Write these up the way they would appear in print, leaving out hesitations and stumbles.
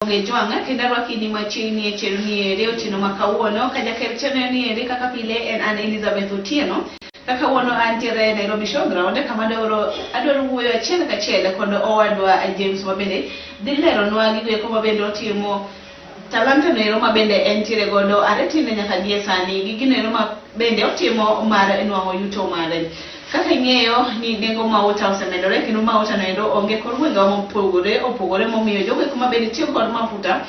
Joanga kenda rwakini machini cheruni reo tino makauono kaja kerchene ni Erika kapile en an Elizabeth Otieno kaka wono antiere Nairobi Showground kama adoro wuoyo achiel kachiel kondo owadwa James mabende dilero nwa gigo ko mabende otimo talanta nero mabende entiere godo aretine nyaka die sani giginero mabende otimo mar nwango yuto mare kaka ing'eyo ni nengo mauta osemedore kendo mauta nendo onge kor gwenge opogore momiyo jogo kuma bende tiyo kod mafuta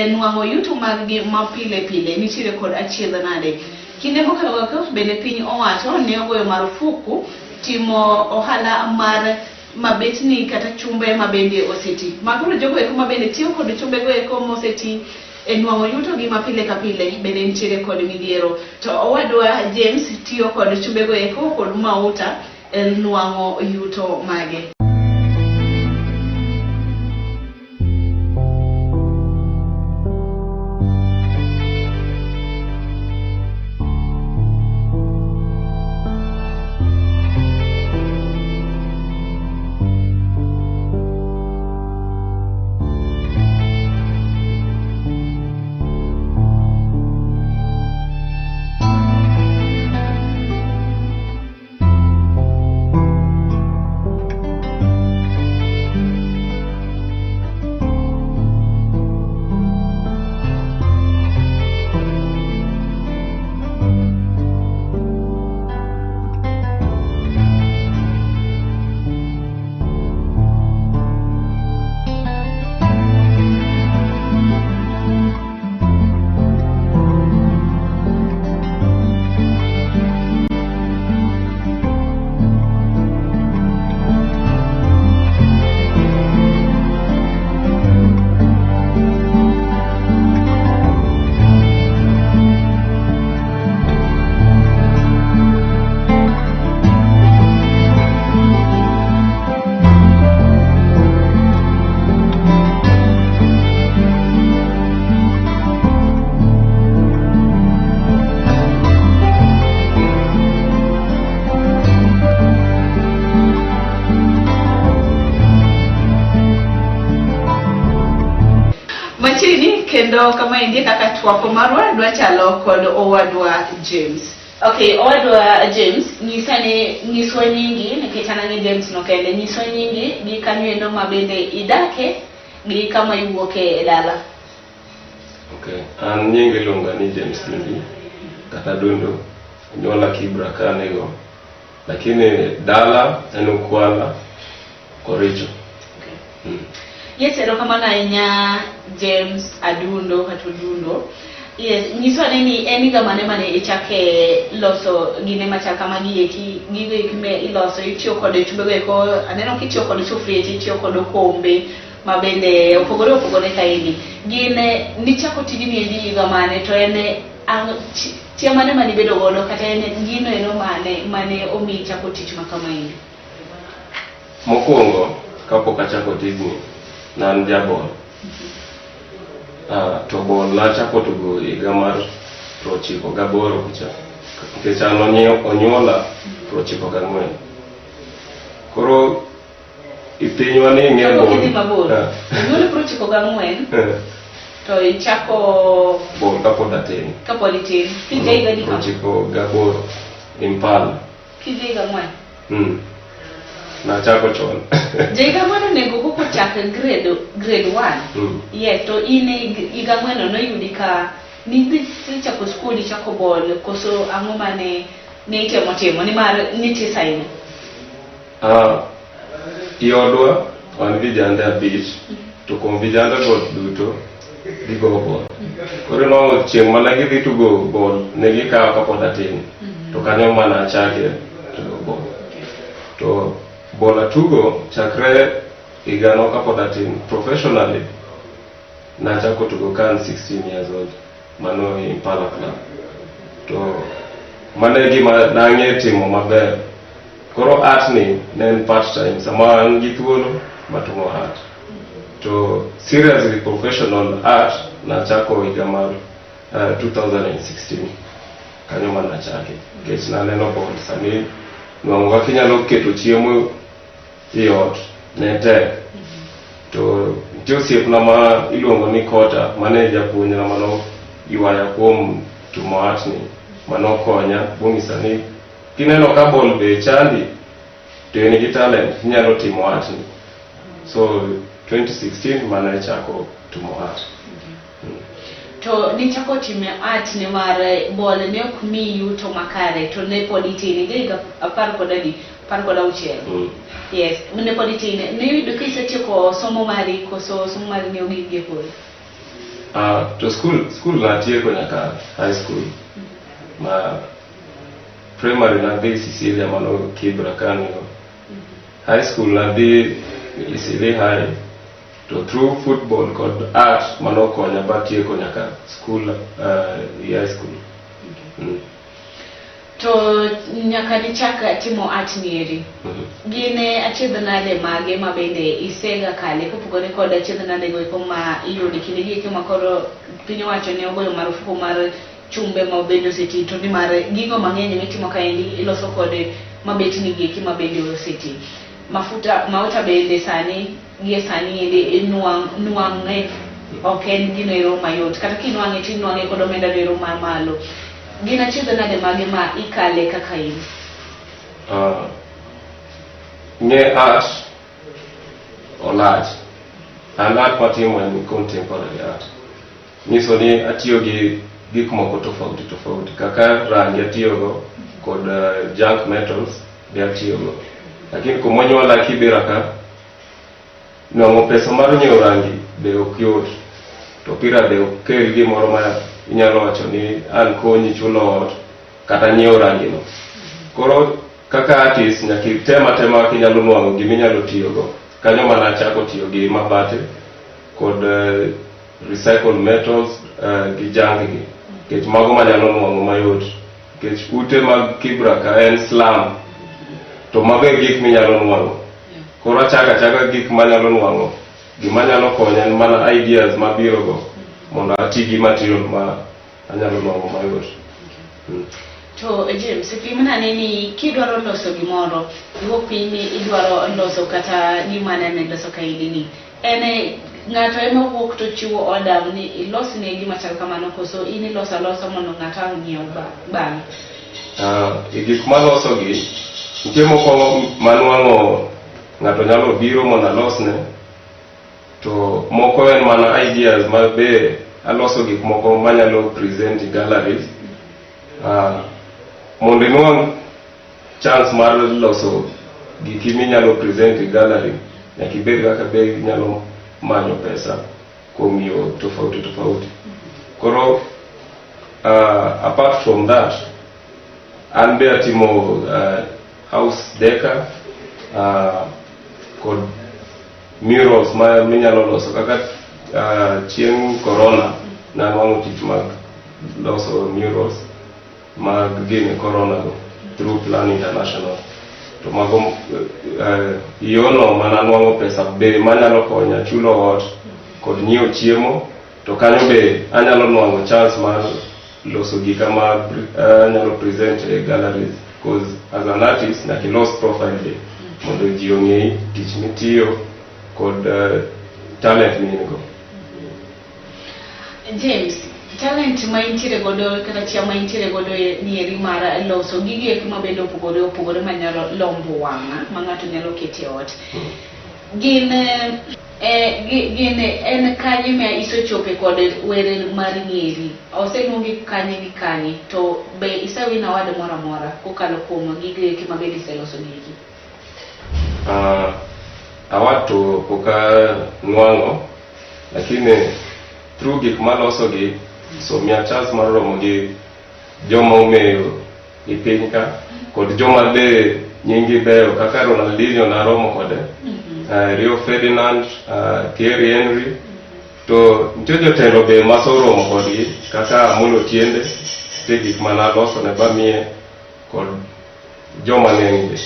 nwango yuto maggi mapile pile nitiere kod achiedh nade kinde mokalo ko bende piny owacho ne ogoyo marufuku timo ohala mar mabetni kata chumbe mabende oseti makoro jogo kuma bende tiyo kod chumbe go eko moseti nwango yuto gi mapile kapile bende nitiere kod midhiero to owadwa James tiyo kod chumbe go eko kod mauta nwango yuto mage. Kendo kama indie kaka twako marwa dwa chalo kod owadwa James. Okay, owadwa James nyiswa nyingi nikitana ni James no kende nyiswa nyingi gi kanyo mabende idake gi kama iwuoke dala. Okay, an nyingi longa ni James Dundi kata Dundo nyola Kibra kanego lakini dala enukwala Koricho. Okay. Yes, erokamana inya James Adundo katudundo. Yes, nyiswa nini eniga mane ichake loso gine machaka magieki gigo ikime iloso itiyo kod chumbe go eko aneno kitiyo kod chufri itiyo kod kombe mabende opogore kaini gine nichako tijini endi iga mane to ene tia mane bedo godo kata ene gino eno mane omi chako tich makama indi mokwongo kapok achako tijni nan jabol to bol nachako tugo higa mar 98 kucha nikech an onyuola 94 koro ipinywa ni ng'e bol onyuola 94 to ichako bol kapod atin kijaiga di 98 Impala kijaiga ng'wen na chako chon jaiga mano nego kuko chaka grade 1 yes to ine iga mweno no yudika ni chako school chako bol koso ang'o mane ne itemo ni mar nitie saini iodwa wan vijanda abich to kuom vijanda go duto gigo bol koro no chieng' mana gidhi tugo bol ne gikawo kapod atin to kanyo mana achake tugo bol to bola tugo chakre igano kapod atin professionally na chako tugo kan 16 years old mano Impala club to mane gima nang'e timo maber koro art ni ne part time sama an gi thuolo matumo art to seriously professional art na chako higa mar 2016 kanyo mana chake kech na neno bol sani nwang'o kinyalo keto chiemo iot ne tek to Joseph nama iluongo ni Kota mane japuonjra mano yuaya kuom tumo atni mano konya bung'isa ni kineno ka bol be chandi to en gi talent nyalo timo atni. So 2016 mane chako tumo at. To ni chako time art ne mar bol ne ok mi yuto makare to ne politini ga apar koda uchiel. Yes, ne politini ne yudo kisetieko somo mari koso somo mari ne ogige pol. To school na tieko nyaka high school. Ma primary na dhi Sicilia mano Kibra kanyo. High school na dhi Sicilia high. To through football kod art mano konya batieko nyaka school high school. To nyaka ni chaka timo art nieri. Gine achiedh nade mage mabende isega kale kopogore kod achiedh nade go ma iyudi kinde gi ma koro piny wacho ne ogoyo marufuku mar chumbe ma obedo seti to ni mar gigo mang'eny mitimo kaendi iloso kode mabet ni gi mabende oseti. Mauta bende sani gie sani ende nuang'e ok en gino ero mayot kata kinwang'e tinwang'e kod omenda ero mamalo. Gina chiedho nade mage ma ikale kaka in? Nge art olach. An art matimo en contemporary art. Nyiso ni atiyo gi gik moko tofauti kaka rangi atiyogo kod junk metals be atiyogo. Lakini kumonyuola kibira ka nwang'o pesa mar nyiewo rangi be ok yot. To pira be ok kel gimoro ma inyalo wacho ni an konyi chulo ot kata nyiewo rangino. Koro kaka artist nyaka tema kinyalo nwang'o giminyalo tiyogo. Kanyo mana chako tiyo gi mabate kod recycled metals gi junk gi. Kech mago manyalo nwang'o mayot. Kech ute mag Kibra ka en slum. To mago e gik minyalo nwang'o. Koro achaka gik manyalo nwang'o. Gimanyalo konya en mana ideas mabirogo mondo ati gi material ma anyalo nwang'o mayot. To James, pimna ni kidwaro loso gimoro, iwuok piny ni idwaro loso kata gimana ne loso kaidi ni. Ene ng'ato ema wuok to chiwo order ni ilos ne gima chal kamano koso in iloso alosa mondo ng'ato ang'iew bang'e. Gik maloso gi nitie moko manwang'o ng'ato nyalo biro mondo alosne. To moko en mana ideas ma be aloso gik moko manyalo present in galleries. Mondo inwang' chance mar loso gik minyalo present in gallery, nyaka ibed kaka be nyalo manyo pesa kuom yo tofauti. Koro apart from that, an be atimo house decor kod murals ma minyalo loso kaka chieng' corona na nwang'o tich mag loso murals mag gini corona go through Plan International. To mago yono mana nwang'o pesa be manyalo konya chulo ot kod nyiewo chiemo. To kanyo be anyalo nwang'o chance mar loso gika ma anyalo present e galleries, because as an artist nyaka ilos profile be mondo ji ong'ei tich mitiyo kod talent minigo. James, talent ma intiere godo kata chia ma intiere godo nieri mar loso gigi kuma bende opogore manyalo lombo wang'a ma ng'ato nyalo kete ot. Gin en kanye ma isochope kod were mar ng'eri oseluongi kanye to be isewina wade moro amora kokalo kuom gigi kuma bende iseloso gigi? Awad to poka nwang'o, lakini through gik maloso gi so miya chance mar romo gi joma ong'eyo i piny ka kod joma be nyingi beyo kaka Ronaldinho na romo kode, Rio Ferdinand, Thierry Henry. To nitie jotelo be masoromo kodgi kaka Mulo Tiende, te gik manaloso ne bamiye kod joma ng'eny be.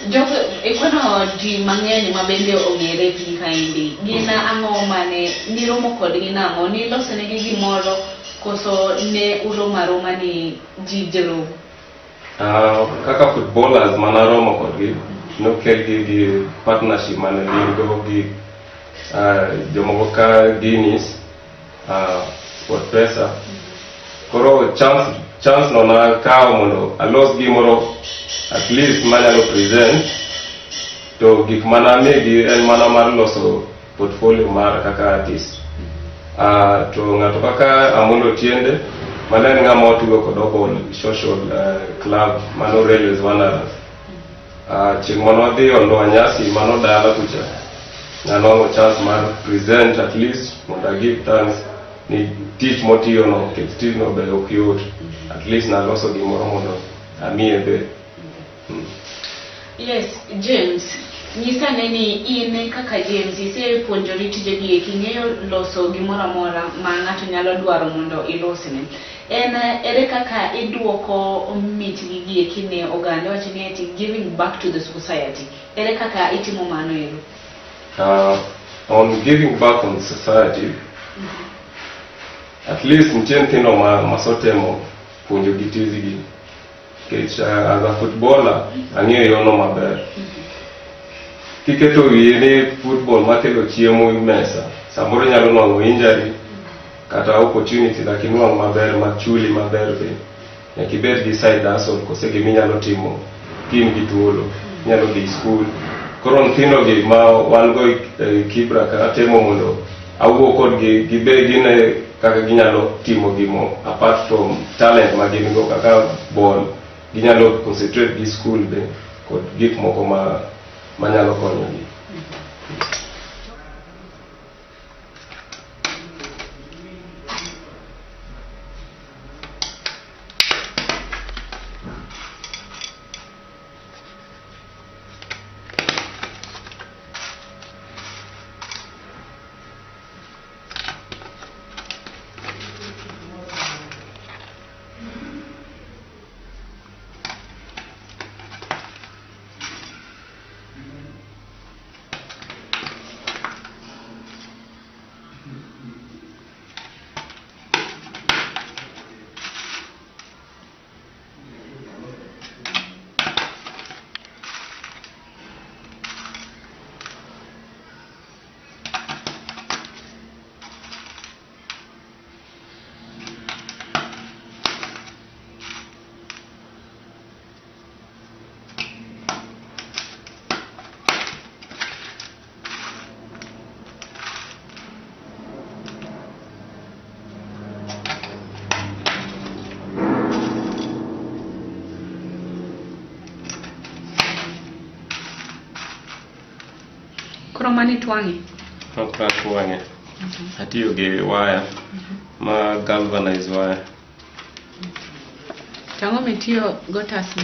Jogo ikono ji mang'eny ma bende ong'ere piny kaendi, gin ang'o mane niromo kodgi nang'o ni loso negi gimoro koso ne uromo aroma ni ji jero? Kaka footballers manaromo kodgi nokel gi partnership mane gin go gi jomoko ka Guinness, sport pesa. Koro chance no na kao mondo alos gimoro at least manyalo present to gik mana megi en mana mar loso portfolio mar kaka artist. To ngato kaka Amundo Tiende mane ngama otugo kod obol social club mano Railways Wanderers. Chieng' manodhi ondo anyasi mano dala kucha nanongo chance mar present at least mondo give thanks ni teach motiyo no teach no be okyot at least na loso gimoro mondo amiye be. Yes, James, nyisa neni ine kaka James ise puonjori tije gi king'eyo loso gimoro amora ma ng'ato nyalo dwaro mondo ilosne. Ere kaka iduoko mitgi gi kine oganda wacho ni eti giving back to the society. Ere kaka itimo mano ero? On giving back on society, at least ntino masotemo puonjo gi tizigi. As a footballer, ang'eyo yono maber. Kiketo wiye ni football makelo chiemo mesa, samoro nyalo nwang'o injury kata opportunity lakini nwang'o maber machuli maber be. Nyaka ibed gi side hustle kose gima inyalo timo kin gi thuolo, nyalo dhi school. Koro ntino gi ma wan go Kibra kata temo mondo awuo kodgi gibed gine kaka ginyalo timo gimo apart from talent ma gin go kaka ball. Ginyalo concentrate gi school be kod gik moko manyalo konyogi. Mani twangi? Okra twangi. Atiyo gi wire ma galvanized wire. Tango metiyo go tasni?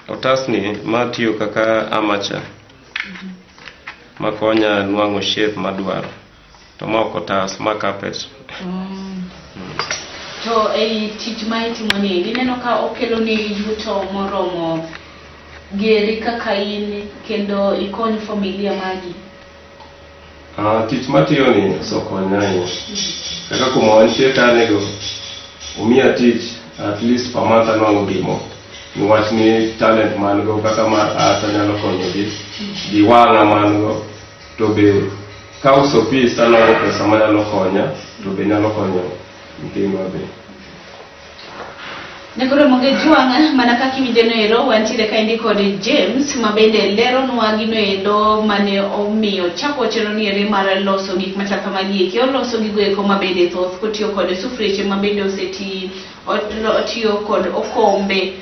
Otasni ma tiyo kaka amateur. Makonya nwang'o shape madwaro. To ma ok otas ma carpet. To tich ma itimo ni ineno ka okelo ni yuto moromo geri kaka in kendo ikony familia magi? Tich matiyo ni sokonya ahinya. Kaka kuma wantie kanego umiya tich at least per month anwang'o gimo. Niwach ni talent man go kaka mar art anyalo konyogi gi wang'a man go. To be kauso pis anwang'o pesa manyalo konya to be nyalo konyo nyithindwa be. Nekoro moge juanga mana kaki winjeno ero wantiere kaendi kod James mabende lero nwa gino endo mane omiyo chako chero ni ere mar loso gik machal kamagi oloso gigo eko mabende thoth kotiyo kod sufriche mabende oseti otiyo kod okombe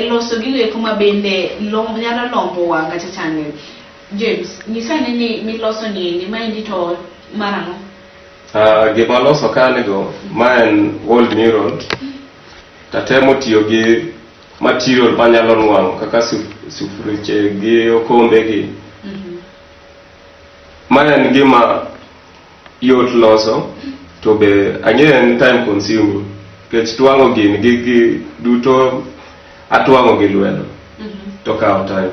loso gigo eko mabende nyalo lombo wanga chachane. James, nyisa ni miloso ni maendi to marano? Gima loso kanego ma en old mural. Tatemo tiyo gi material manyalo nwang'o kaka sufriche gi okombe gi. Ma en gima yot loso to be ang'eyo time consuming. Kech twang'o gigi duto atwang'o gi lwedo. To kao time.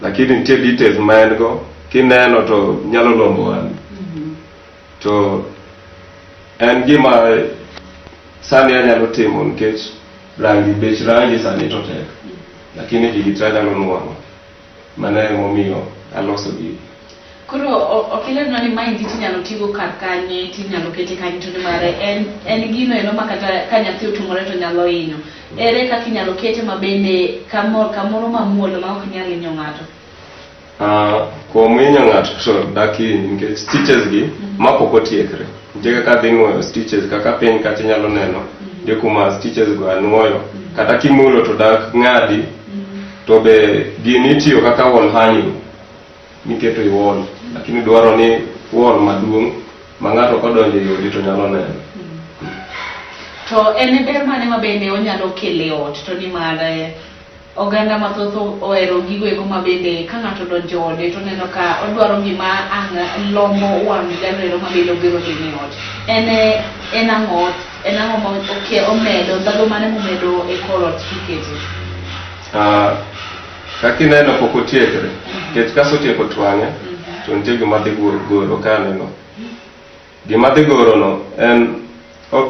Lakini nitie details ma en go kineno to nyalo lombo wang'. To en gima sani anyalo timo nikech bech rangi sani to tek. Lakini digitali nyalo nwang'o. Mana emomiyo aloso gigi. Kuro okile no ni mind tinyalo tigo kar kanye tinyalo kete kanyo to mare en gino eno makata ka nyathi otumore to nyalo hinyo. Ere kaka inyalo kete mabende kamoro mamuolo ma ok nyal hinyo ng'ato? Kuom hinyo ng'ato to daki nikech stitches gi mapok otiekre. Nitie kaka dhi nuoyo stitches kaka piny kata inyalo neno de kuma stitches go anuoyo kata kimulo to dak ng'adi to be gini itiyo kaka wall hanging niketo i wall lakini dwaro ni wall maduong' ma ng'ato kodonjo e odi to nyalo neno. To en ber mane mabende onyalo kele ot to ni mare oganda mathoth ohero gigo ego mabende ka ng'ato donjo ode to neno ka odwaro gima lombo wang' jalero mabende obiro gini ot. En ang'o ma omedo ndalo mane momedo e kor ot kikete? Kaka ineno pok otiekre nikech kasotieko twang'e to nitie gima dhi goro ka neno. Gima dhi goro no en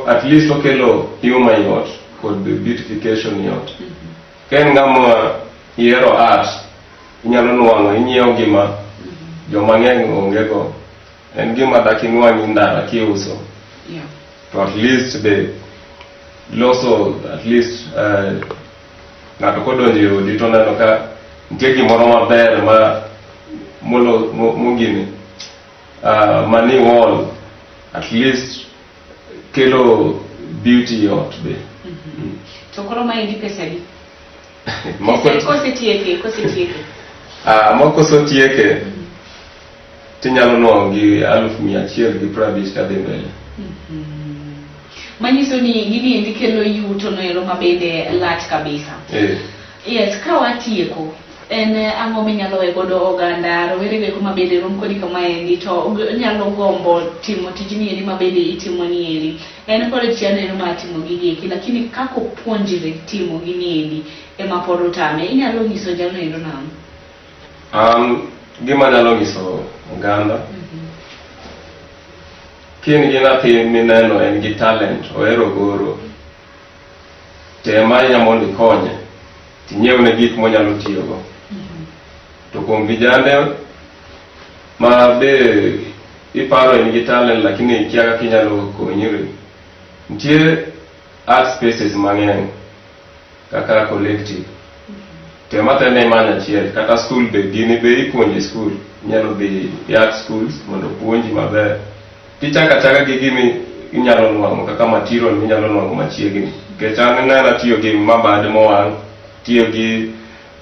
at least okelo humor i ot kod beautification i ot. Ka en ng'ama ihero art inyalo nwang'o inyiewo gima joma ng'eny onge go. En gima dak inwang'i ndara kiuso. To at least be loso at least ng'ato kodonjo e odi to neno ka nitie gimoro maber ma mogini mani wall at least kelo beauty ot be. To koro ma indi pesa di? Moko sotieke tinyalo nwang'o gi 150 kadhi mbele. Manyiso ni gini endi kelo yuto no ero mabende lach kabisa. Yes, ka watieko en ang'o minyalo we godo oganda rowere go mabende rom kodi kama endi to nyalo gombo timo tijni endi mabende itimo ni eri. En kod chiano ero ma timo gigi eki lakini kako puonjire timo gini endi ema pod otame. Inyalo nyiso jalo ero nang'o? Gima nyalo nyiso oganda kien gi nathi mineno en gi talent ohero goro tema mondo ikonye tinyiewne gik monyalo tiyogo. To kuom vijande ma be iparo en gi talent lakini ikia kaka inyalo konyri, nitie art spaces mang'eny kaka collective. Tema tene imanya achiel kata school be gini be ipuonje school. Inyalo dhi art schools mondo puonji maber. Tichaka chaka gi gimi inyalo nwang'o kaka material minyalo nwang'o machiegni. Nikech an nena tiyo gi mabade mowang', tiyo gi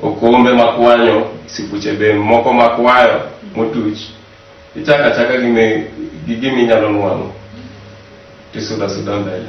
okombe makwanyo, sipuche be moko makwayo motuch. Tichaka chaka gi gimi inyalo nwang'o tisuda mbele.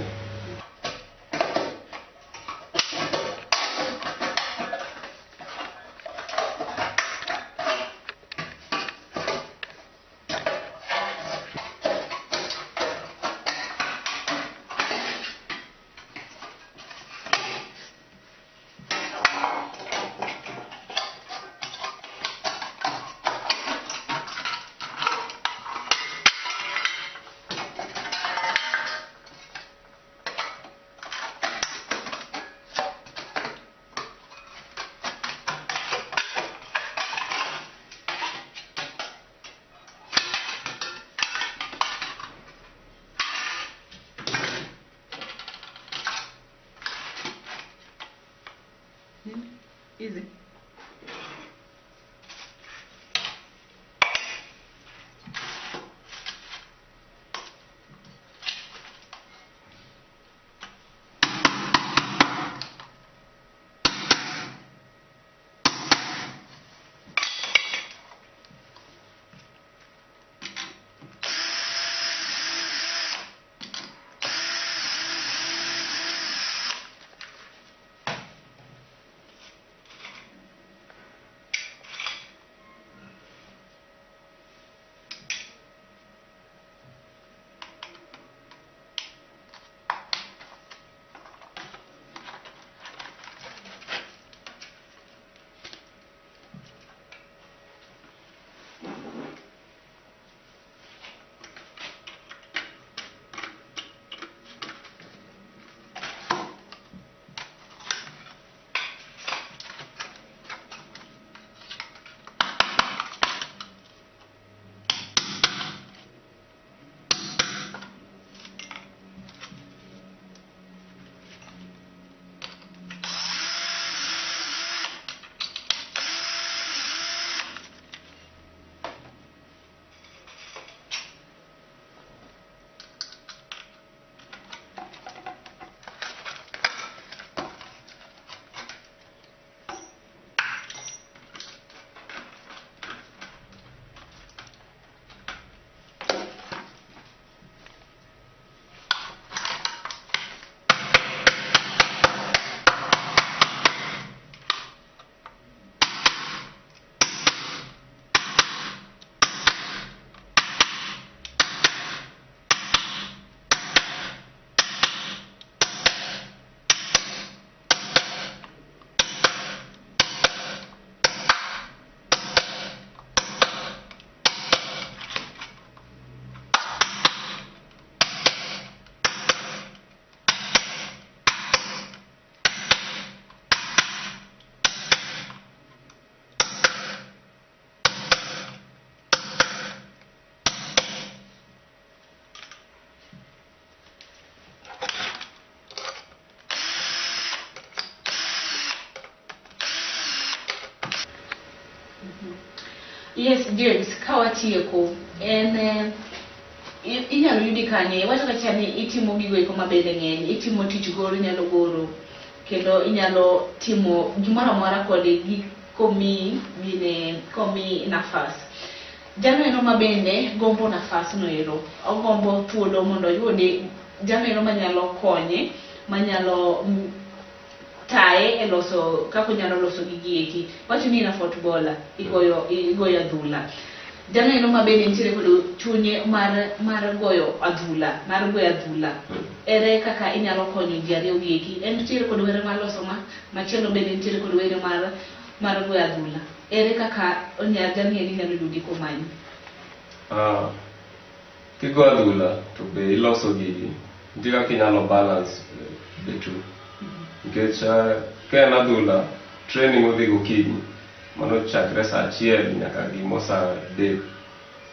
Easy. Yes, James, kawatieko en inyalo yudi kanye wacho kacha ni itimo gigo eko mabende ng'eny, itimo tich goro, inyalo goro kendo inyalo timo gimoro amora kod gik komi nafas. Jano eno mabende gombo nafas no ero, ogombo thuolo mondo oyudi jano eno manyalo konye, manyalo tae e loso kako nyalo loso gigi eki. Wacho ni na footballer igoyo adhula. Jano eno mabende nitiere kod chunye mar goyo adhula, ere kaka inyalo konyo ji ariyo gi eki. En nitiere kod were mar loso machielo bende nitiere kod were mar goyo adhula. Ere kaka jano eno inyalo yudi komanyi? Kigo adhula to be iloso gigi, nitie kaka inyalo balance the two. Nikech ka en adhula, training odhi gokinyi, mano chakre saa 1 nyaka gimo saa 3.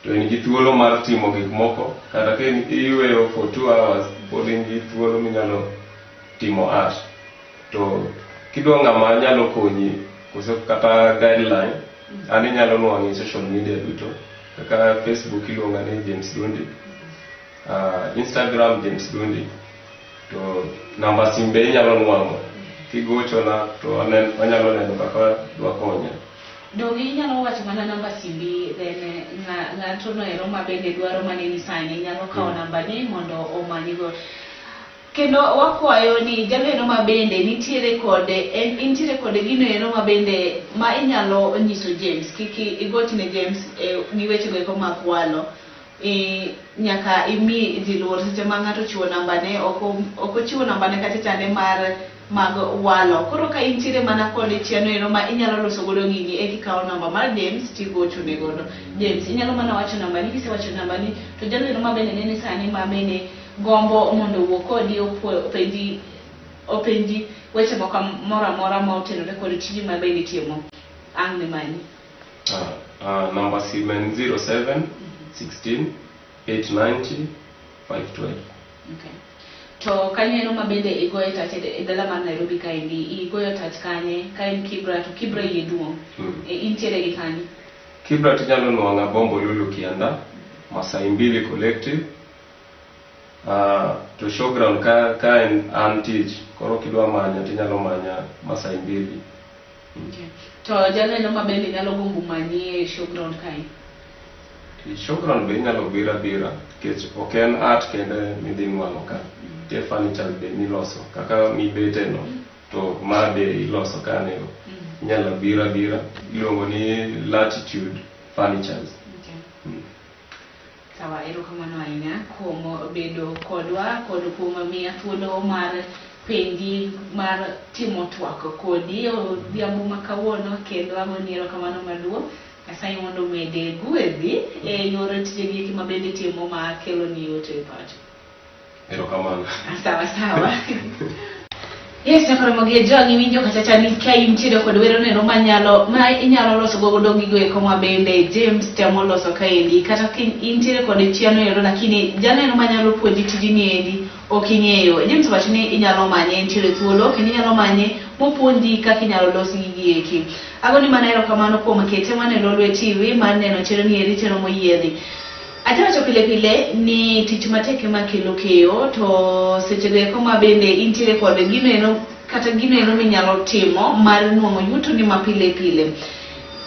To in gi thuolo mar timo gik moko, kata ka iyueyo for 2 hours, pod in gi thuolo minyalo timo art. To kidwa ng'ama nyalo konyi, kose kata guideline, an inyalo nwang'e social media duto. Kaka Facebook iluonga ni James Dundi, Instagram James Dundi. To namba simbe inyalo nwang'o. Kigochona to anyalo neno kaka dwa konya. Dogi inyalo wacho mana namba simbi, then ng'ato no ero mabende dwaro maneni sani inyalo kawo namba ni mondo omanyigo. Kendo wakwayo ni jalo eno mabende nitiere kode gino eno mabende ma inyalo nyiso James, kiki igotine James ni weche go eko makwalo. Nyaka imi ji luor seche ma ng'ato chiwo namba ne, oko chiwo namba ne kata chande mag walo. Koro ka intiere mana kod chiano eno ma inyalo loso godo gigi e kikawo namba mar James tigocho ne godo. James inyalo mana wacho namba ni, kisewacho namba ni to jalo eno mabende nene sani mabende gombo mondo wuo kodi openji weche moko moro amora ma otenore kod tiji mabende timo. Ang' ne mani? Namba sim en 07 16 890 512. Okay. To kanye eno mabende igoyo tach e dala mar Nairobi kaendi, igoyo tach kanye? Ka en Kibra, to Kibra iye duong'. Intiere gi kanye? Kibra tinyalo nwang'a Bombo Lulu Kianda, Masai Mbili Collective. To showground ka en an tich, koro kidwa manya tinyalo manya Masai Mbili. Okay. To jalo eno mabende nyalo gombo manyi e showground kae? Showground be inyalo bira, nikech ok en art kende midhi nwang'o ka. Tie furniture be niloso, kaka mibete no, to ma be iloso kanego. Inyalo bira, iluongo ni Latitude Furnitures. Sawa, erokamano ahinya kuom bedo kodwa kod kuom miya thuolo mar penji mar timo twak kodi odhiambo ma kawuono, kendo agoni erokamano maduong'. Nyasaye mondo mede gwedhi e yore tijegi eki mabende timo ma kelo ni yote e pacho. Erokamano. Sawa. Yes, nakoromo gi jogi winjo kachacha ni ka intiere kod wero neno ma inyalo loso godo gigo eko mabende James temo loso kaendi, kata intiere kod chiano ero lakini jano eno manyalo puonji tijini endi ok ing'eyo. James wacho ni inyalo manye, intiere thuolo kendo inyalo manye mopuonji kaka inyalo los gigi eki. Agoni mana erokamano kuom kete mane Lolwe TV mar neno chero ni eri chero moyiedhi. Achawacho pile ni tich matek ema kelo keyo, to seche go eko mabende intiere kod gino eno kata gino eno minyalo timo mar nwang'o yuto ni mapile.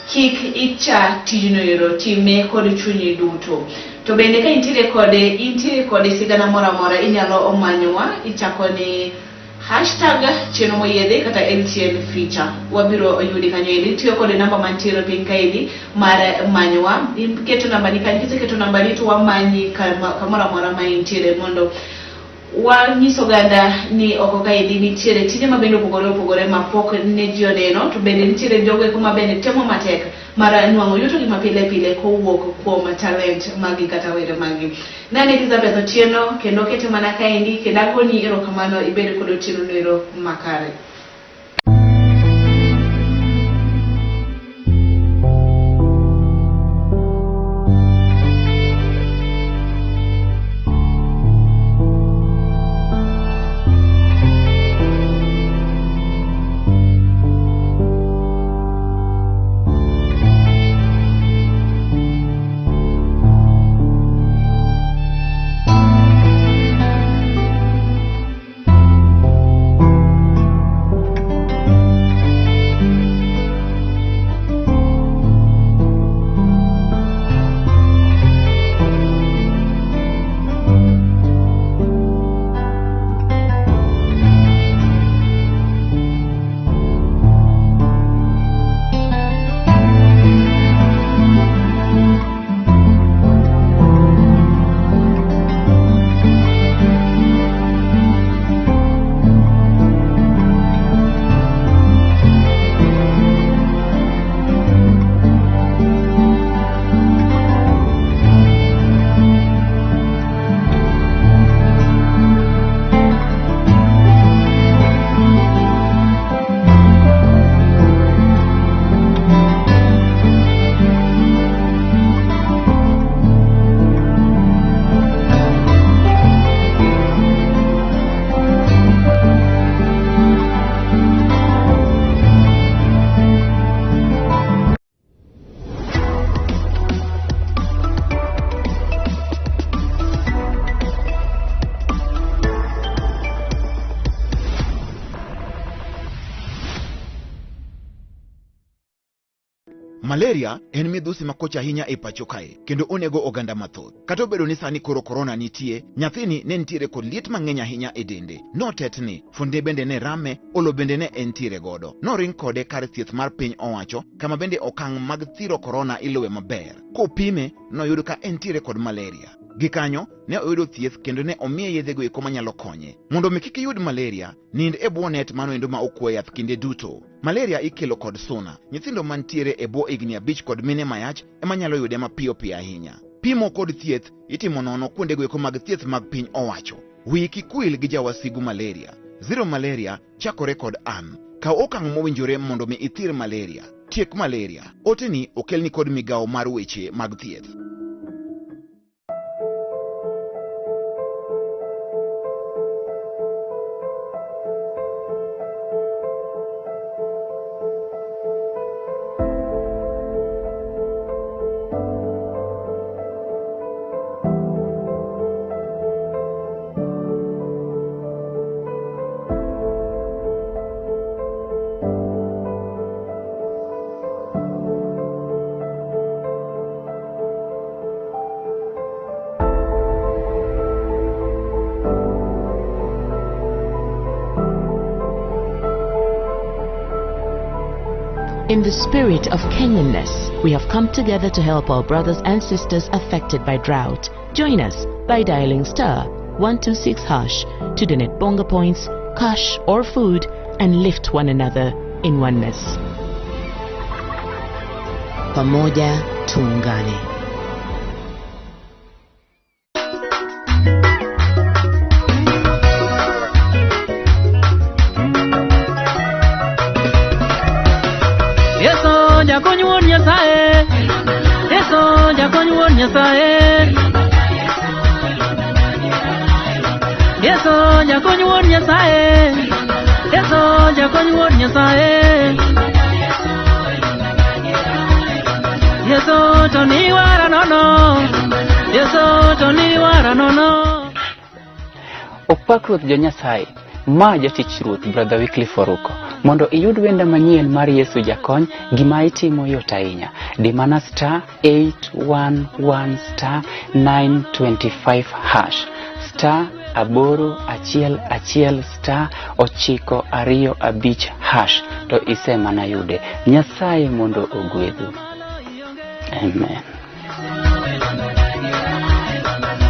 Kik icha tijno ero, time kod chunyi duto. To bende ka intiere kod sigana moro amora inyalo omanyowa, ichako ni #cheno moyiedhi kata LTN feature. Wabiro yudi kanyo endi, tiyo kod namba mantiere piny kaendi mar manyowa. Iketo namba ni kanyo, kiseketo namba ni to wamanyi kamoro amora ma intiere mondo wanyiso oganda ni oko kaendi nitiere tije mabende opogore mapok ne ji oneno, to bende nitiere jogo eko mabende temo matek mar nwang'o yuto gi mapile kowuok kuom talent magi kata were magi. Nane Elizabeth Otieno, kendo kete mana kaendi, kendo agoni erokamano ibed kod otieno nero makare. Malaria en midhusi makocha ahinya e pacho kae, kendo onego oganda mathoth. Kata obedo ni sani koro korona nitie, nyathini ne nitiere kod liet mang'eny ahinya e dende. No tetni, funde bende ne rame, olo bende ne entiere godo. Noring kode kar thieth mar piny owacho, kama bende okang' mag thiro korona iluwe maber. Kopime, noyudo ka entiere kod malaria. Gikanyo ne oyudo thieth kendo ne omiye yedhego eko manyalo konye. Mondo mi kik iyud malaria, nind e bwo net mano endo ma okwe yath kinde duto. Malaria ikelo kod suna. Nyithindo mantiere e bwo higni 5 kod mine mayach ema nyalo yude mapiyo piyo ahinya. Pimo kod thieth itimo nono kuondego eko mag thieth mag piny owacho. Wi kik wil gi jawasigu malaria. Zero malaria chakore kod an. Kaw okang' mowinjore mondo mi ithir malaria. Tiek malaria. Oteni okelni kod migawo mar weche mag thieth. In the spirit of Kenyanness, we have come together to help our brothers and sisters affected by drought. Join us by dialing *126# to donate bonga points, cash or food, and lift one another in oneness. Pamoja tuungane. Jakonyuon Nyasaye, Yeso jakonyuon Nyasaye, Yeso jakonyuon Nyasaye, Yeso jakonyuon Nyasaye, Yeso to ni wara nono, Yeso to ni wara nono. Opak Ruoth Jo-Nyasaye, ma jatich Ruoth Brother Wycliffe Oruko. Mondo iyud wenda manyien mar Yesu jakony, gima itimo yot ahinya. Di mana *811*925# *811*925# to ise mana yude. Nyasaye mondo ogwedhu. Amen.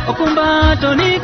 Okumba to ni